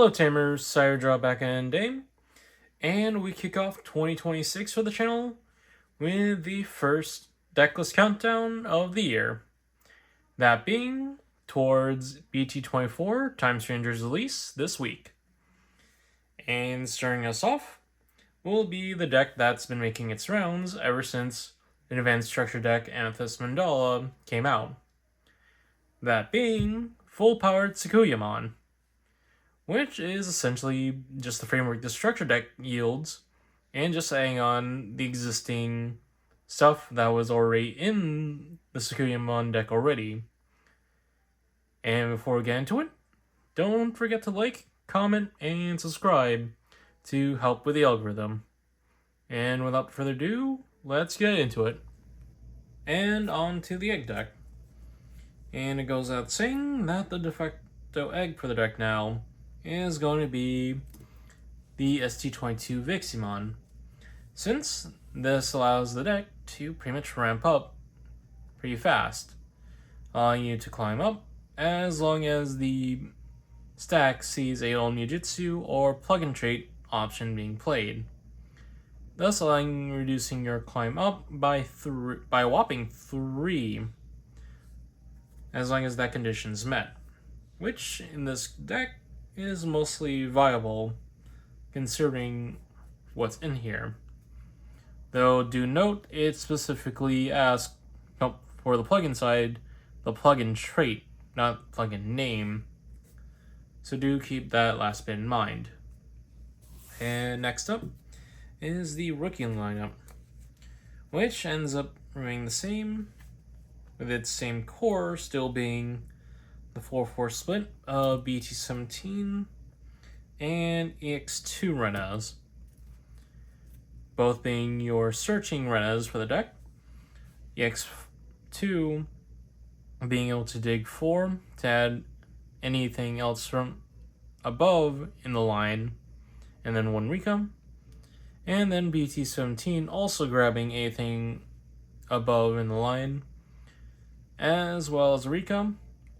Hello Tamer, Draw back in day, and we kick off 2026 for the channel with the first decklist countdown of the year. That being towards BT24 Time Stranger's release this week. And starting us off will be the deck that's been making its rounds ever since an advanced structure deck Amethyst Mandala came out. That being full-powered Sakuyamon, which is essentially just the framework the structure deck yields, and just adding on the existing stuff that was already in the Sakuyamon deck already. And before we get into it, don't forget to like, comment, and subscribe to help with the algorithm. And without further ado, let's get into it. And on to the egg deck. And it goes out saying that the de facto egg for the deck now is going to be the ST22 Digimon, since this allows the deck to pretty much ramp up pretty fast, allowing you to climb up as long as the stack sees a Onmyujutsu or plug-in trait option being played, thus allowing reducing your climb up by a whopping 3 as long as that condition is met, which in this deck is mostly viable considering what's in here. Though do note it specifically asks for the plugin side, the plugin trait, not plugin name. So do keep that last bit in mind. And next up is the rookie lineup, which ends up remaining the same, with its same core still being the 4-4 split of BT17 and EX2 Renas, both being your searching Renas for the deck, EX2 being able to dig 4 to add anything else from above in the line, and then 1 Rika, and then BT17 also grabbing anything above in the line, as well as Rika,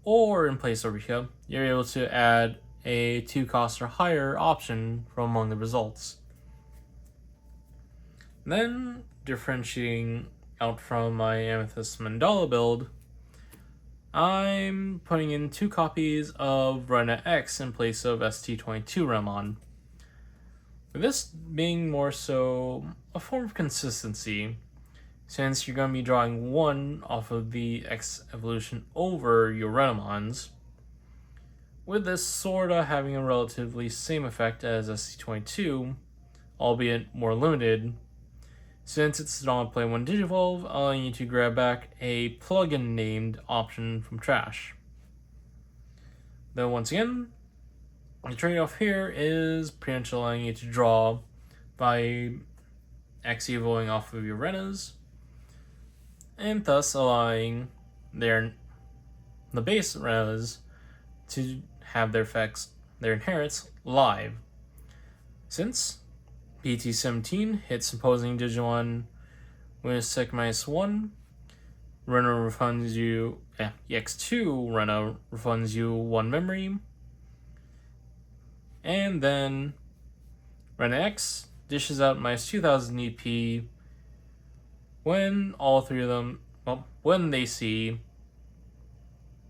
or in place of Rika, you're able to add a 2 cost or higher option from among the results. Then, differentiating out from my Amethyst Mandala build, I'm putting in 2 copies of Rena X in place of ST22 Ramon. With this being more so a form of consistency, since you're going to be drawing 1 off of the X evolution over your Renamons, with this sorta having a relatively same effect as SC22, albeit more limited, since it's not play 1 Digivolve, allowing you to grab back a plugin named option from trash. Though once again, the trade-off here is pretty much allowing you to draw by X evoing off of your Renas, and thus allowing the base Renas to have their effects, their inherits, live. Since BT17 hits opposing Digimon with sec -1, Rena refunds you, EX2 Rena refunds you 1 memory, and then Rena X dishes out -2000 EP when all 3 of them, when they see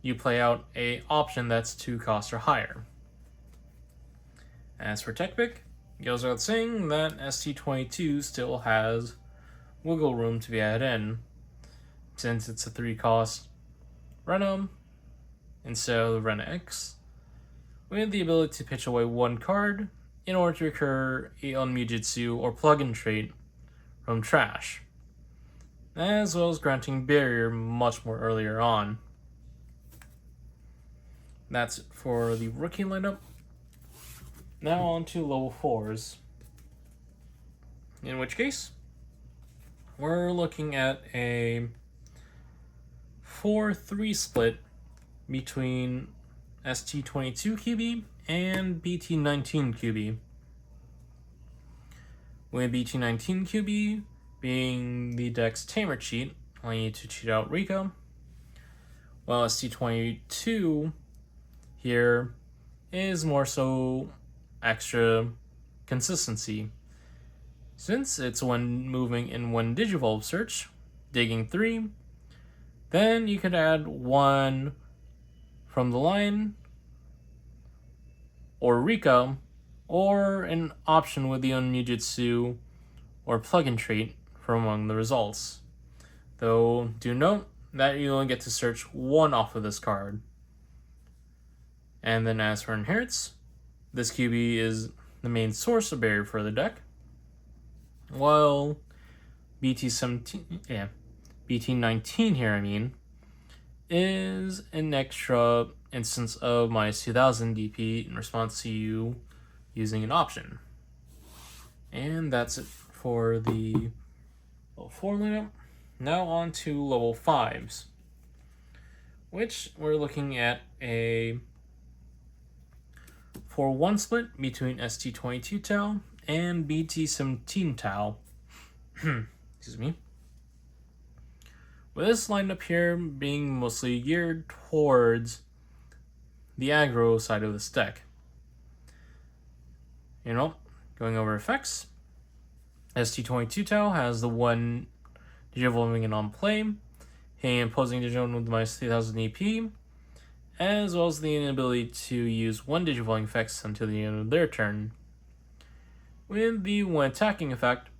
you play out a option that's 2 cost or higher. As for tech pick, it goes without saying that ST22 still has wiggle room to be added in, since it's a 3 cost Rena instead of Rena X, with the ability to pitch away 1 card in order to recur a Onmyujutsu or plugin trait from trash, as well as granting barrier much more earlier on. That's it for the rookie lineup. Now on to level 4s. In which case, we're looking at a 4-3 split between ST22 QB and BT19 QB. With BT19 QB being the deck's Tamer cheat, allowing you to cheat out Rika, while ST22 here is more so extra consistency. Since it's when moving in one Digivolve search, digging 3, then you could add 1 from the line, or Rika, or an option with the Onmujutsu or plugin trait from among the results. Though, do note that you only get to search 1 off of this card. And then as for inherits, this QB is the main source of barrier for the deck, while BT19 here, is an extra instance of minus 2000 DP in response to you using an option. And that's it for the level 4 lineup. Now on to level 5s, which we're looking at a 4-1 split between ST22 Tau and BT17 Tau. Excuse me. With this lineup here being mostly geared towards the aggro side of this deck. Going over effects, ST22 Tau has the 1 Digivolving and on play, hitting imposing Digimon with minus 3000 EP, as well as the inability to use 1 Digivolving effects until the end of their turn. With the 1 attacking effect,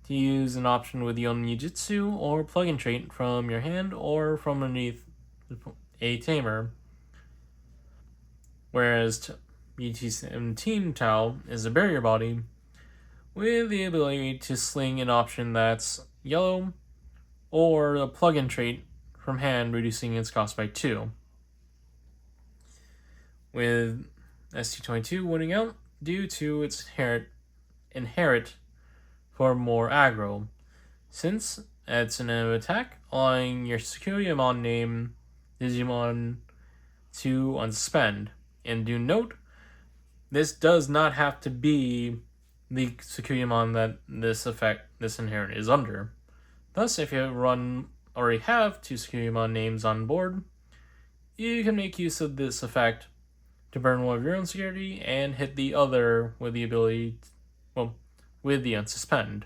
to use an option with the Onmujutsu or plugin trait from your hand or from underneath a Tamer. Whereas BT17 Tau is a barrier body with the ability to sling an option that's yellow or a plugin trait from hand, reducing its cost by 2. With ST22 winning out due to its inherit for more aggro, since it's an attack, allowing your Sakuyamon name Digimon to unsuspend. And do note, this does not have to be the Sakuyamon that this inherit is under. Thus, if you already have 2 Sakuyamon names on board, you can make use of this effect to burn one of your own security and hit the other with the ability, with the unsuspend.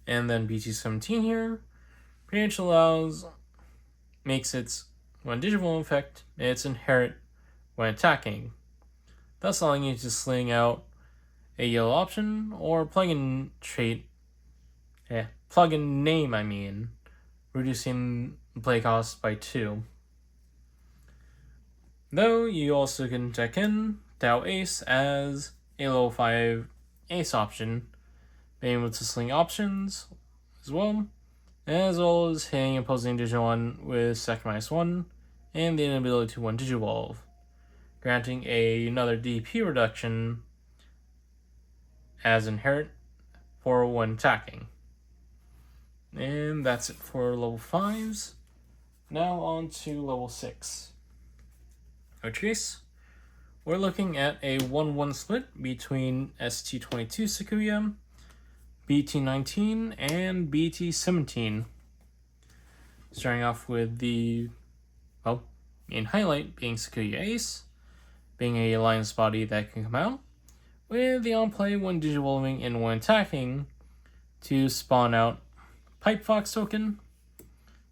And then BT17 here pretty much makes its one Digivolve effect its inherit when attacking, thus allowing you to sling out a yellow option or plugin trait, plugin name, reducing the play cost by 2. Though you also can check in Tau Ace as a level 5 Ace option, being able to sling options as well as hitting opposing Digimon with second -1 and the inability to 1 Digivolve, granting another DP reduction as inherit for when attacking. And that's it for level 5s. Now on to level 6. Chase, we're looking at a 1-1 split between ST22 Sakuya, BT19, and BT17. Starting off with the main highlight being Sakuya Ace, being a alliance body that can come out, with the on-play 1 Digivolving and 1 attacking to spawn out Pipe Fox token,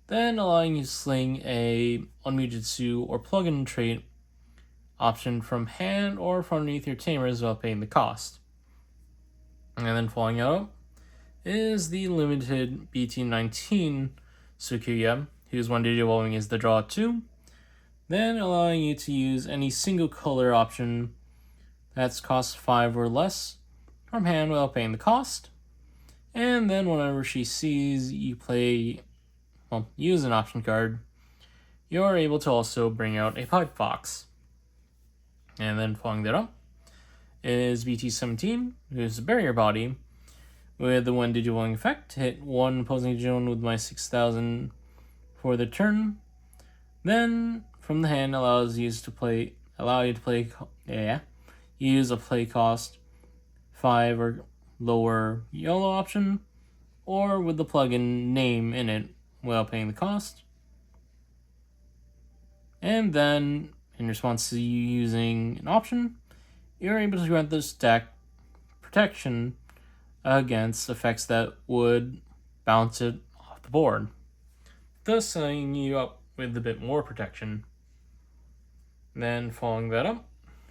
then allowing you to sling a Onmujutsu or plugin trait option from hand or from underneath your Tamers without paying the cost. And then following out is the limited BT19 Sakuya, whose 1 Digivolving is the draw 2, then allowing you to use any single color option that's cost 5 or less from hand without paying the cost. And then whenever she sees you use an option card, you're able to also bring out a Pipe Fox. And then following that up is BT17, who's a barrier body, with the 1 Digivolving effect, hit 1 opposing Digimon with my 6000 for the turn. Then from the hand allow you to play use a play cost 5 or lower yellow option, or with the plugin name in it without paying the cost. And then in response to you using an option, you're able to grant this deck protection against effects that would bounce it off the board, thus setting you up with a bit more protection. Then following that up,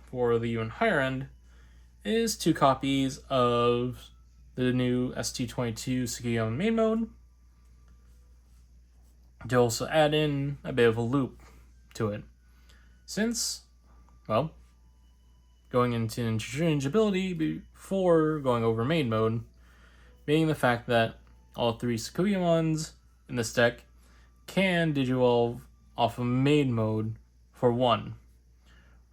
for the even higher end, is 2 copies of the new ST22 Sakuyamon main mode, to also add in a bit of a loop to it. Since, well, going into interchangeability before going over main mode, being the fact that all 3 Sakuyamons in this deck can digivolve off of main mode for 1,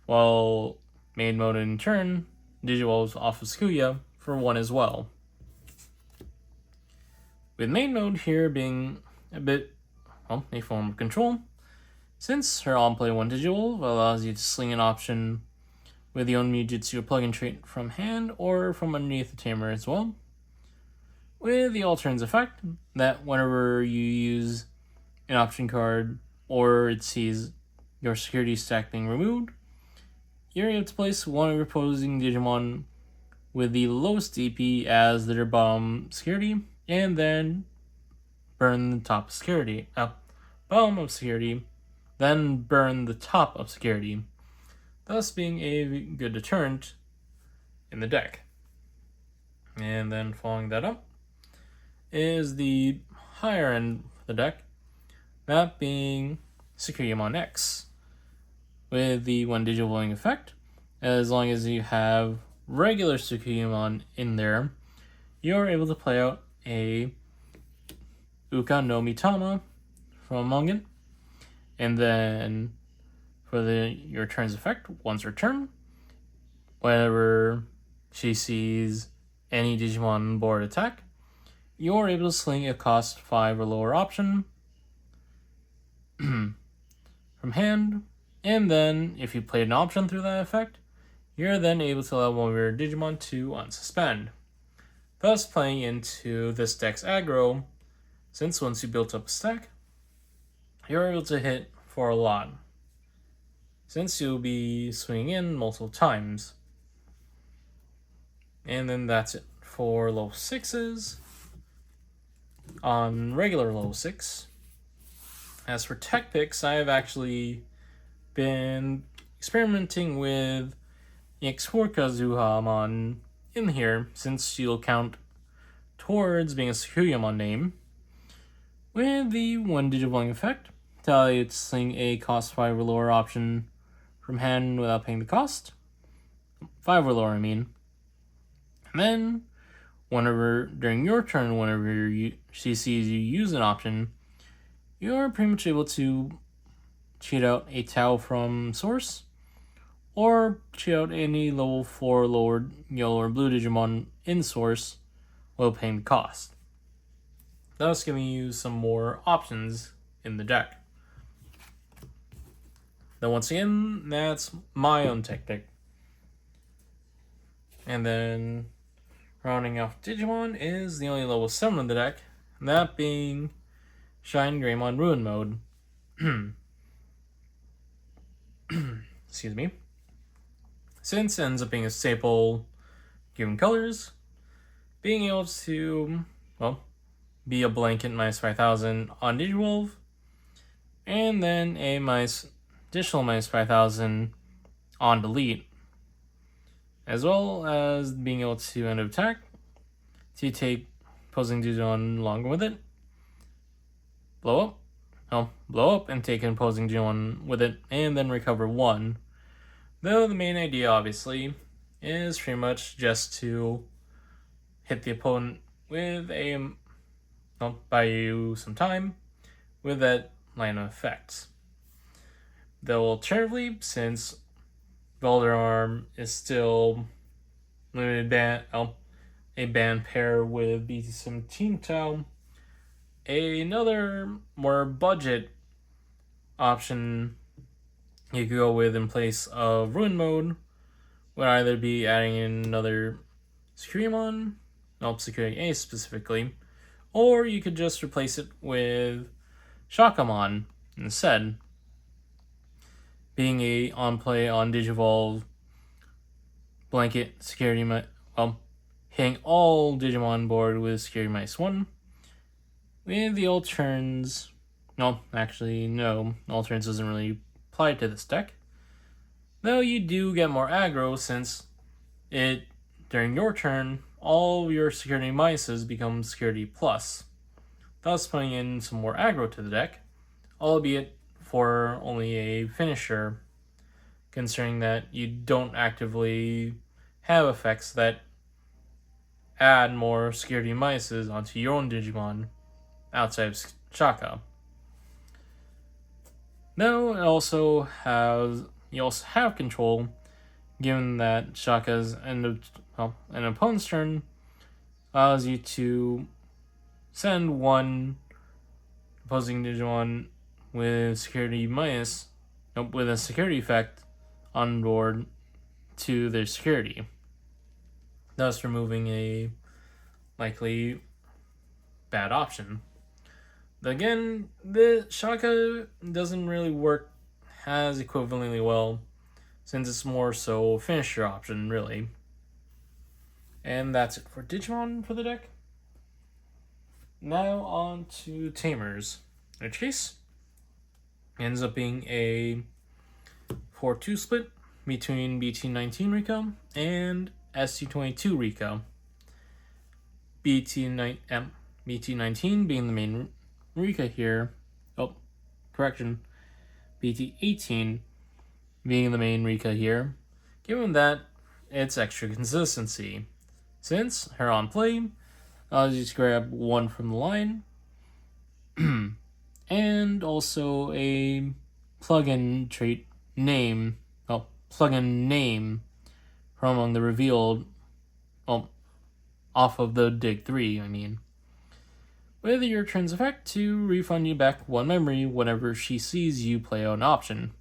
while main mode in turn digivolves off of Sakuya for 1 as well. With main mode here being a bit, well, a form of control, since her on-play 1 digivolve allows you to sling an option with your own Mujutsu plug-in trait from hand or from underneath the Tamer as well, with the alternate effect that whenever you use an option card or it sees your security stack being removed, you're able to place one of your opposing Digimon with the lowest DP as their bottom security, and then burn the top of security, bottom of security, then burn the top of security, thus being a good deterrent in the deck. And then following that up is the higher end of the deck, that being Sakuyamon X, with the 1 digivolving effect. As long as you have regular Sakuyamon in there, you're able to play out a Uka no Mitama from Mulligan, and then for your turn's effect, once her turn, whenever she sees any Digimon on board attack, you're able to sling a cost 5 or lower option from hand, and then if you played an option through that effect, you're then able to allow one of your Digimon to unsuspend, thus playing into this deck's aggro, since once you built up a stack, you're able to hit for a lot, since you'll be swinging in multiple times. And then that's it for level 6s. On regular level 6, as for tech picks, I have actually been experimenting with X4 Kazuhamon in here, since you'll count towards being a Sakuyamon name, with the 1 digivolving effect to allow you to sling a cost 5 or lower option from hand without paying the cost. 5 or lower, I mean. And then, whenever, during your turn, whenever she sees you use an option, you're pretty much able to cheat out a Tau from source, or cheat out any level 4 lower yellow or blue Digimon in source while paying the cost, thus giving you some more options in the deck. Then once again, that's my own tactic. And then rounding off Digimon is the only level 7 of the deck, that being Shine Greymon Ruin Mode. Excuse me. Since it ends up being a staple given colors, being able to, well, be a blanket minus 5,000 on Digivolve, and then a additional minus 5,000 on delete, as well as being able to end of attack to take opposing Digimon along with it, blow up and take an opposing Digimon with it, and then recover 1. Though the main idea, obviously, is pretty much just to hit the opponent with buy you some time with that line of effects. Though alternatively, since Valderarm is still limited a band pair with BT23 Tau, another more budget option you could go with in place of Ruin Mode would either be adding in another Sakuyamon, Sakuyamon A specifically, or you could just replace it with Shakamon instead, being a on-play on Digivolve blanket security, hitting all Digimon on board with security -1. With the alterns, no, actually, no, alterns doesn't really apply to this deck. Though you do get more aggro since during your turn, all your security minuses become security plus, thus putting in some more aggro to the deck, albeit for only a finisher, considering that you don't actively have effects that add more security minuses onto your own Digimon outside of Shaka. Though you also have control, given that Shaka's an opponent's turn allows you to send one opposing Digimon with with a security effect on board to their security, thus removing a likely bad option. Again, the Shaka doesn't really work as equivalently well, since it's more so finisher option, really. And that's it for Digimon for the deck. Now on to Tamers, in which case ends up being a 4-2 split between BT19 Rika and ST22 Rika. BT19 being the main Rika here. BT18 being the main Rika here, given that it's extra consistency, since her on play allows you to grab one from the line, and also a plugin trait name, plugin name from among the revealed, off of the Dig 3, with your turn's effect to refund you back one memory whenever she sees you play an option.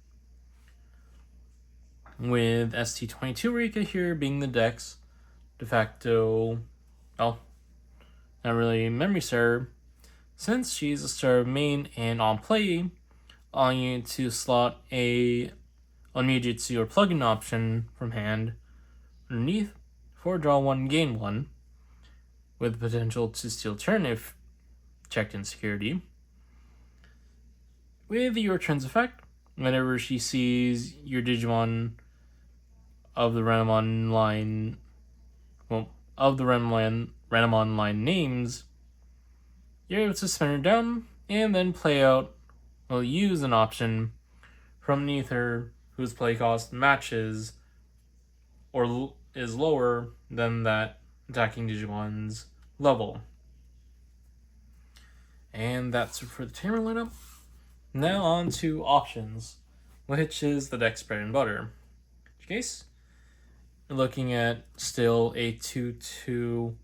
With ST22 Rika here being the deck's de facto, not really memory server, since she's a star main and on play, allowing you to slot a Onmijutsu or plugin option from hand underneath for draw 1, gain 1, with the potential to steal turn if checked in security. With your turn's effect, whenever she sees your Digimon of the Renamon line, Renamon line names, you're able to spin her down and then use an option from beneath her whose play cost matches or is lower than that attacking Digimon's level. And that's it for the Tamer lineup. Now on to options, which is the deck's bread and butter. In which case, we're looking at still a 2-2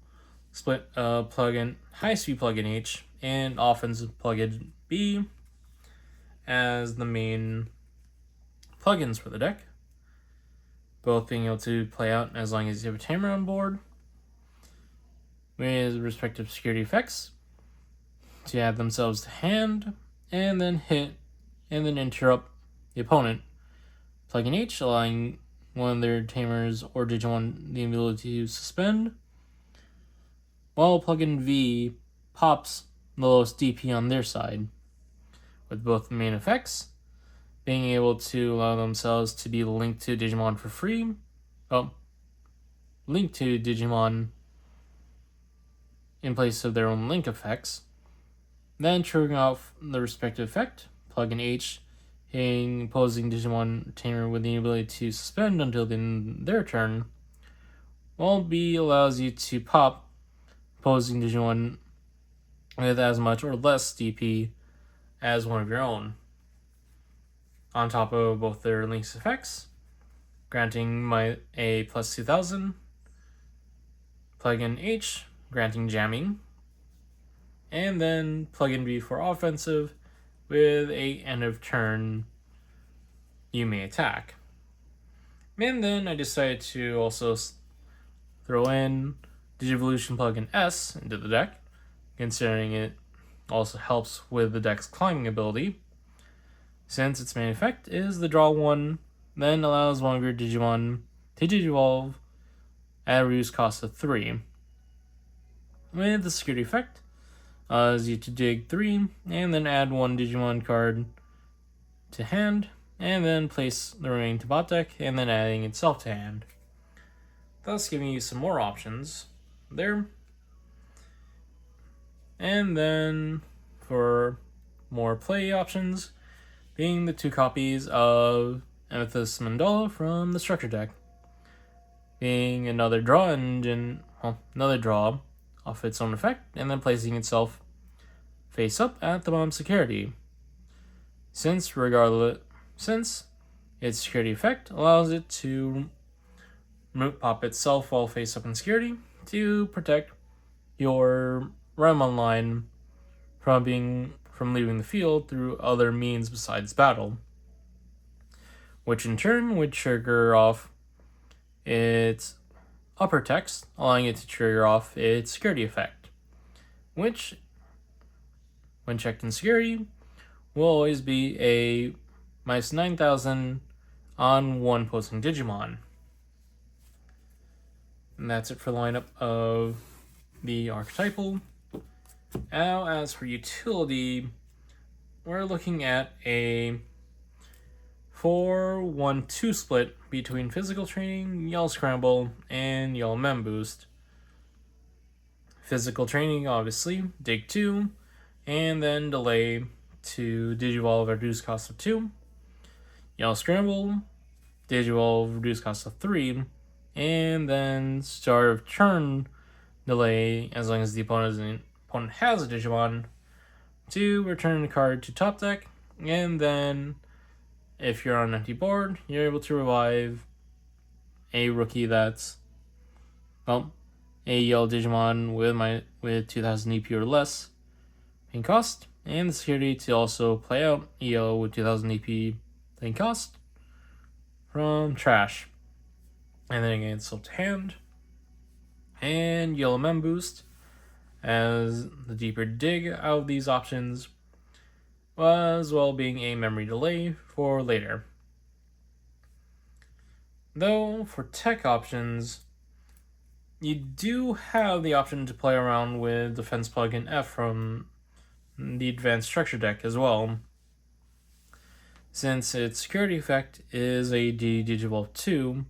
split plugin, high-speed plugin H, and offensive plugin B as the main plugins for the deck, both being able to play out as long as you have a Tamer on board, with respective security effects to add themselves to hand, and then hit and then interrupt the opponent. Plugin H allowing one of their Tamers or Digimon the ability to suspend, while plugin V pops the lowest DP on their side, with both the main effects being able to allow themselves to be linked to Digimon for free, linked to Digimon in place of their own link effects, then triggering off the respective effect, plugin H hitting opposing Digimon Tamer with the ability to suspend until their turn, while B allows you to pop opposing Digimon with as much or less DP as one of your own, on top of both their links effects, granting a plus 2000, plugin H granting jamming, and then plugin B for offensive with a end of turn you may attack. And then I decided to also throw in Digivolution plugin S into the deck, considering it also helps with the deck's climbing ability, since its main effect is the draw 1, then allows one of your Digimon to Digivolve at a reduced cost of 3. With the security effect, allows you to dig 3 and then add 1 Digimon card to hand, and then place the remaining to bot deck, and then adding itself to hand, thus giving you some more options there. And then for more play options, being the 2 copies of Amethyst Mandala from the structure deck, being another draw engine, another draw off its own effect, and then placing itself face up at the bottom security. Since its security effect allows it to pop itself while face up in security to protect your Ramon line from leaving the field through other means besides battle, which in turn would trigger off its upper text, allowing it to trigger off its security effect, which, when checked in security, will always be a minus 9,000 on 1 posting Digimon. And that's it for the lineup of the archetypal. Now, as for utility, we're looking at a 4-1-2 split between physical training, yell scramble, and yell mem boost. Physical training, obviously, dig 2, and then delay to Digivolve at reduced cost of 2. Yell scramble, Digivolve reduced cost of 3, and then start of turn delay as long as the opponent has a Digimon to return the card to top deck, and then if you're on an empty board, you're able to revive a rookie that's, a yellow Digimon with 2000 EP or less in cost, and the security to also play out yellow with 2000 EP playing cost from trash. And then again, still to hand. And yellow mem boost as the deeper dig out of these options, as well being a memory delay for later. Though for tech options, you do have the option to play around with Defense Plugin F from the Advanced Structure deck as well, since its security effect is a Digivolve 2,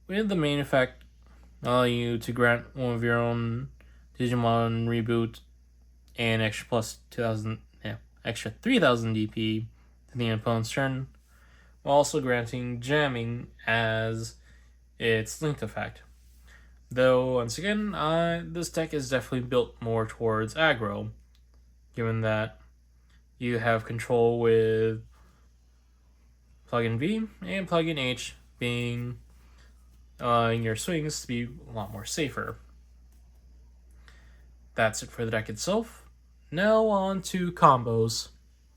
with the main effect allowing you to grant one of your own Digimon reboot and extra 3000 DP to the opponent's turn, while also granting jamming as its linked effect. Though, once again, this deck is definitely built more towards aggro, given that you have control with plugin V and plugin H being in your swings to be a lot more safer. That's it for the deck itself. Now on to combos.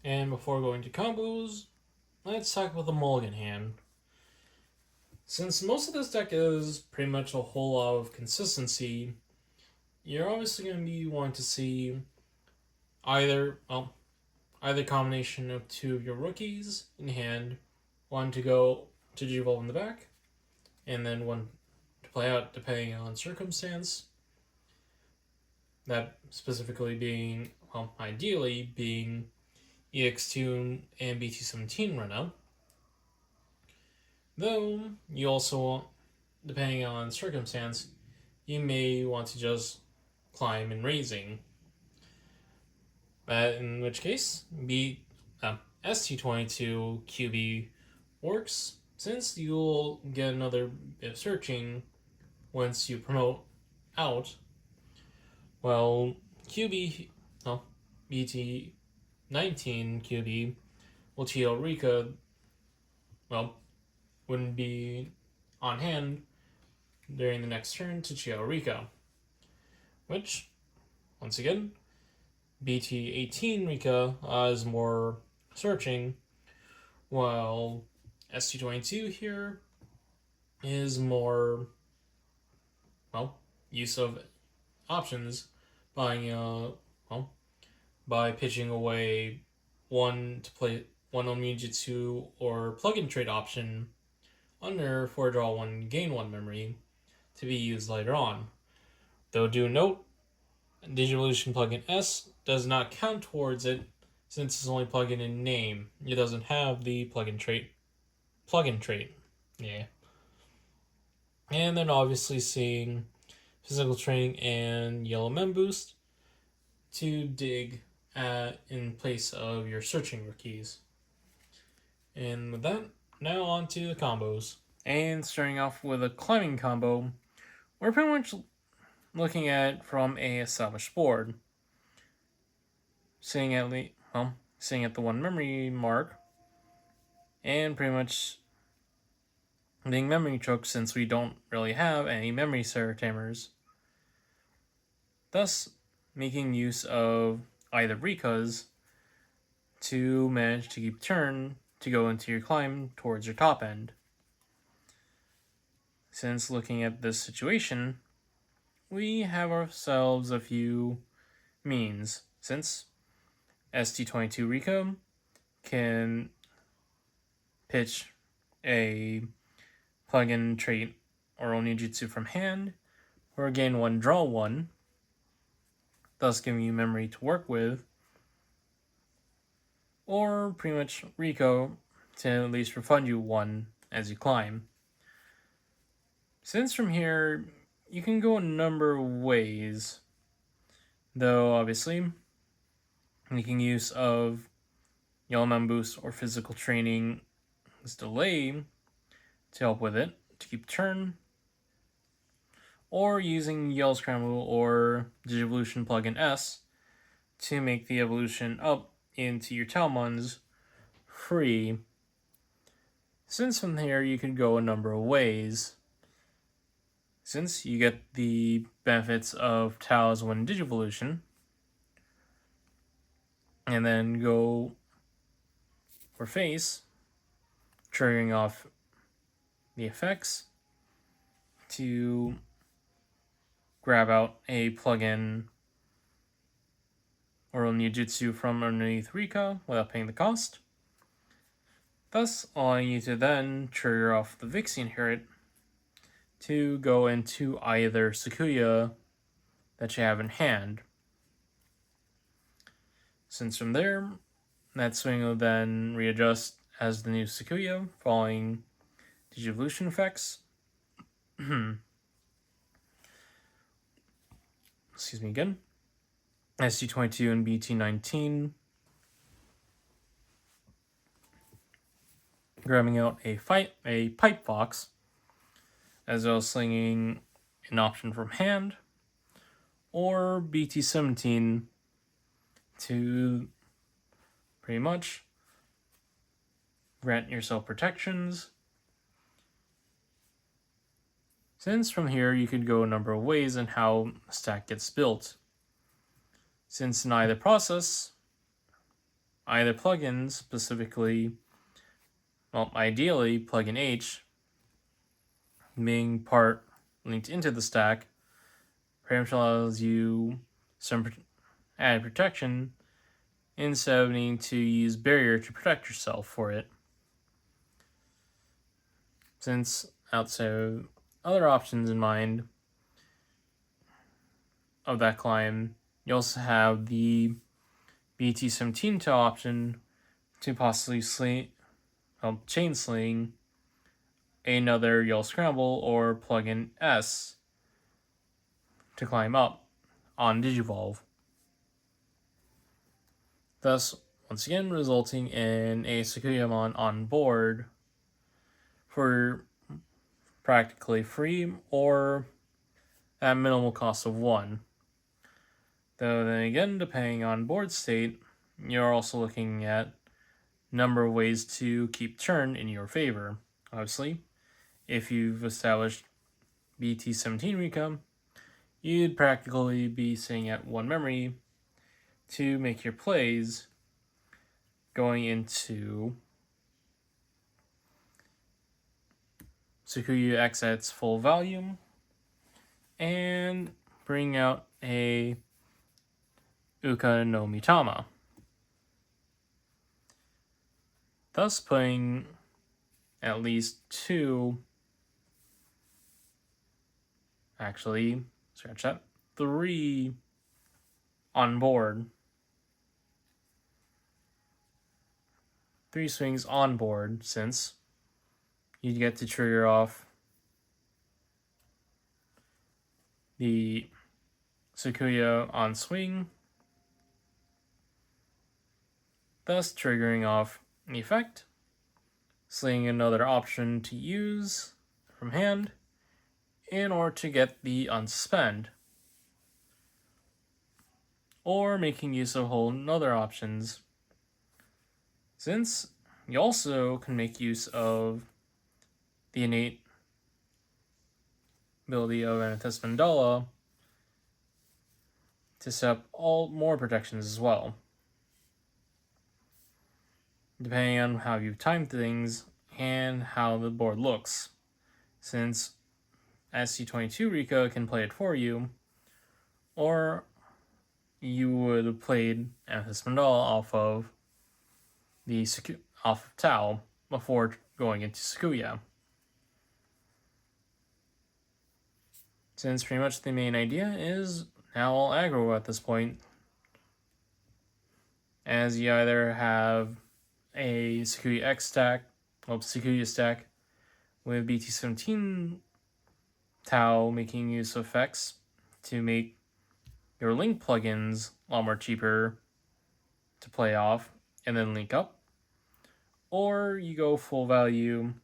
And before going to combos, let's talk about the Mulligan hand. Since most of this deck is pretty much a whole lot of consistency, you're obviously going to be wanting to see either combination of 2 of your rookies in hand, one to go to Digivolve in the back, and then one to play out depending on circumstance. That specifically being, ideally being EX2 and BT23 right now. Though, you also, depending on circumstance, you may want to just climb and raising. In which case, ST22 QB works, since you'll get another bit of searching once you promote out. Well, BT19 QB will TL Rika, wouldn't be on hand during the next turn to Chio Rika, which, once again, BT18 Rika is more searching, while ST22 here is more, use of options, by pitching away one to play one Omijitsu or plug-in trade option under 4 draw 1 gain 1 memory to be used later on. Though do note, Digivolution plugin S does not count towards it since it's only plugin in name. It doesn't have the plugin trait. Yeah. And then obviously seeing physical training and yellow mem boost to dig in place of your searching keys. And with that, now on to the combos. And starting off with a climbing combo, we're pretty much looking at from a established board. Sitting at the 1 memory mark, and pretty much being memory choked since we don't really have any memory Tamers. Thus, making use of either Rikas to manage to keep turn to go into your climb towards your top end. Since looking at this situation, we have ourselves a few means. Since ST22 Rika can pitch a plugin trait or Onijutsu from hand, or gain 1, draw 1, thus giving you memory to work with, or pretty much Rico to at least refund you 1 as you climb. Since from here, you can go a number of ways, though obviously making use of Yellow Man Boost or Physical Training's delay to help with it, to keep turn, or using Yellow Scramble or Digivolution plugin S to make the evolution up into your Talmons free. Since from here you could go a number of ways. Since you get the benefits of Taos when Digivolution, and then go for face, triggering off the effects to grab out a plugin or Onijutsu from underneath Rika without paying the cost, thus allowing you to then trigger off the Vixie Inherit to go into either Sakuya that you have in hand. Since from there, that swing will then readjust as the new Sakuya following Digivolution effects. Excuse me again. ST22 and BT19. Grabbing out a Pipe Fox, as well as slinging an option from hand, or BT17 to pretty much grant yourself protections. Since from here you could go a number of ways in how the stack gets built. Since in either process, either plugin, specifically, well, ideally plugin H, being part linked into the stack, pretty much allows you some added protection instead of needing to use barrier to protect yourself for it. Since outside of other options in mind of that climb, you also have the BT17 tail option to possibly chain sling another Yellow Scramble or plugin S to climb up on Digivolve. Thus, once again, resulting in a Sakuyamon on board for practically free or at minimal cost of 1. Though then again, depending on board state, you're also looking at number of ways to keep turn in your favor. Obviously, if you've established BT17 Rika, you'd practically be sitting at 1 memory to make your plays going into Sakuya X at its full volume and bring out a Uka no Mitama, thus putting at least 2 Actually, scratch that. 3 on board. 3 swings on board, since you get to trigger off the Sakuya on swing, thus triggering off the effect, slinging another option to use from hand in order to get the unsuspend, or making use of whole other options, since you also can make use of the innate ability of Amethyst Mandala to set up all more protections as well, depending on how you've timed things and how the board looks, since SC22 Rika can play it for you, or you would have played Amethyst Mandala off of Tau before going into Sakuya. Since pretty much the main idea is now all aggro at this point, as you either have a Sakuya X stack, Sakuya stack, with BT17 Tau making use of effects to make your link plugins a lot more cheaper to play off and then link up, or you go full value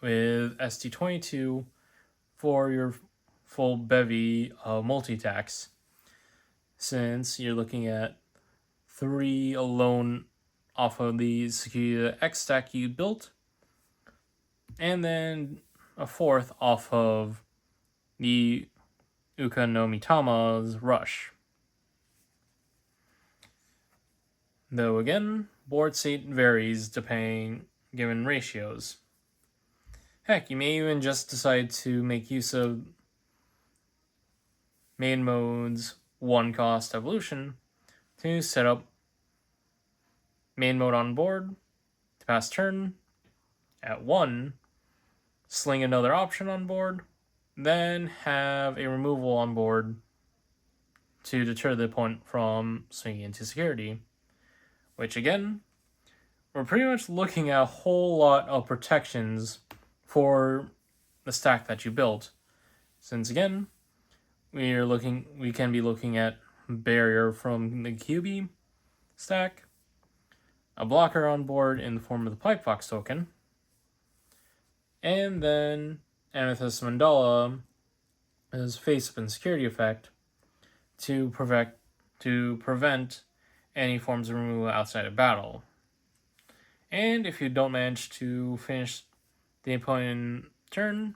with ST22 for your full bevy of multi-attacks, since you're looking at 3 alone off of the Sakuya X stack you built, and then a 4th off of the Uka no Mitama's Rush. Though again, board state varies depending given ratios. Heck, you may even just decide to make use of main mode's 1 cost evolution to set up main mode on board to pass turn at 1, sling another option on board, then have a removal on board to deter the opponent from swinging into security. Which again, we're pretty much looking at a whole lot of protections for the stack that you built. Since again, we can be looking at barrier from the QB stack, a blocker on board in the form of the Pipe Fox token, and then Amethyst Mandala as face-up and security effect to prevent any forms of removal outside of battle. And if you don't manage to finish the opponent turn,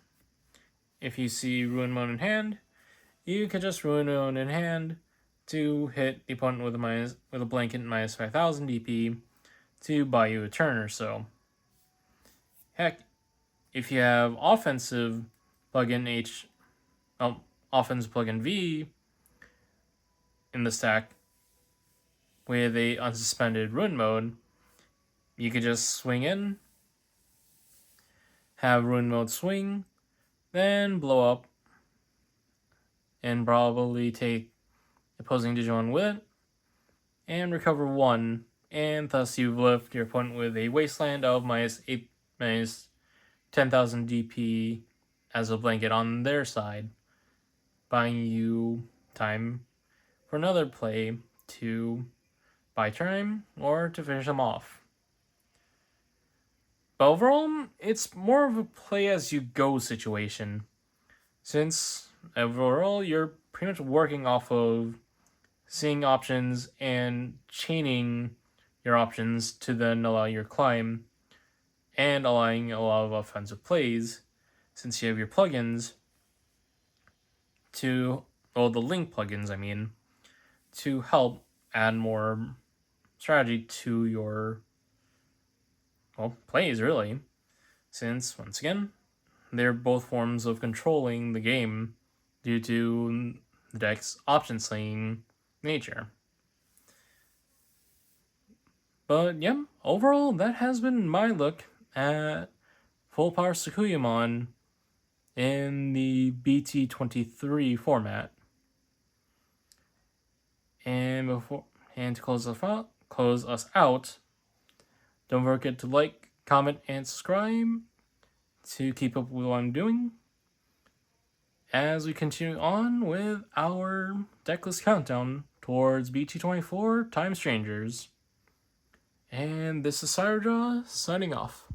if you see Ruin Mode in hand, you can just Ruin Mode in hand to hit the opponent with a blanket minus 5000 DP to buy you a turn or so. Heck, if you have offensive plugin offensive plugin V in the stack with a unsuspended Ruin Mode, you could just swing in, have Ruin Mode swing, then blow up, and probably take opposing Digimon with it, and recover 1, and thus you've left your opponent with a Wasteland of minus 10,000 DP as a blanket on their side, buying you time for another play to buy time or to finish them off. But overall, it's more of a play as you go situation, since overall you're pretty much working off of seeing options and chaining your options to then allow your climb and allowing a lot of offensive plays, since you have your plugins the link plugins, to help add more strategy to your plays, really, since once again they're both forms of controlling the game due to the deck's option-slinging nature. But yeah, overall that has been my look at Full Power Sakuyamon in the BT23 format. And to close us out, don't forget to like, comment, and subscribe to keep up with what I'm doing as we continue on with our decklist countdown towards BT24 Time Strangers. And this is Cyberdraw signing off.